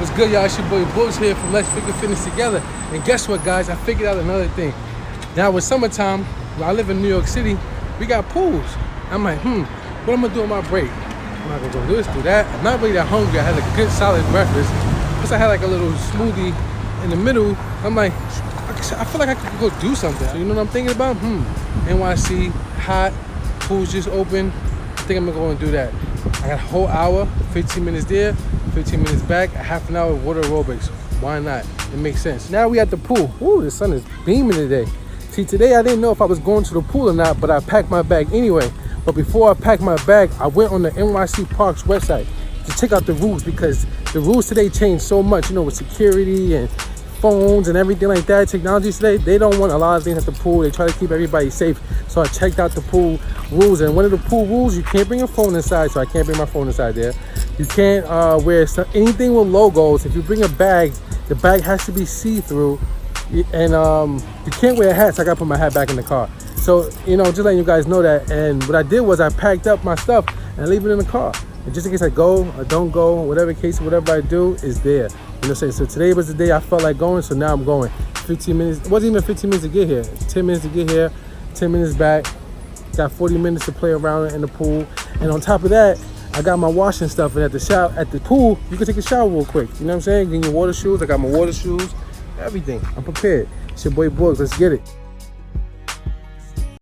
What's good, y'all? It's your boy Bulls here from Let's Figure Fitness Together. And guess what, guys? I figured out another thing. Now, with summertime, where I live in New York City, we got pools. I'm like, what am I gonna do on my break? I'm not gonna go do this, do that. I'm not really that hungry. I had a good, solid breakfast. Plus, I had like a little smoothie in the middle. I'm like, I feel like I could go do something. So you know what I'm thinking about? NYC, hot, pools just open. I think I'm gonna go and do that. I got a whole hour, 15 minutes there, 15 minutes back, a half an hour of water aerobics. Why not? It makes sense. Now we at the pool. Ooh, the sun is beaming today. See, today I didn't know if I was going to the pool or not, but I packed my bag anyway. But before I packed my bag, I went on the NYC Parks website to check out the rules, because the rules today changed so much, you know, with security and phones and everything like that. Technology today, they don't want a lot of things at the pool. They try to keep everybody safe. So I checked out the pool rules, and one of the pool rules, you can't bring your phone inside, so I can't bring my phone inside there. You can't wear anything with logos. If you bring a bag, the bag has to be see-through, and you can't wear a hat, so I gotta put my hat back in the car. So, you know, just letting you guys know that. And what I did was I packed up my stuff and leave it in the car. And just in case I go or don't go, whatever case, whatever I do is there. You know what I'm saying? So today was the day I felt like going, so now I'm going. 15 minutes, it wasn't even 15 minutes to get here. 10 minutes to get here, 10 minutes back. Got 40 minutes to play around in the pool. And on top of that, I got my washing stuff. And at the pool, you can take a shower real quick. You know what I'm saying? Getting your water shoes. I got my water shoes, everything. I'm prepared. It's your boy Bugs. Let's get it.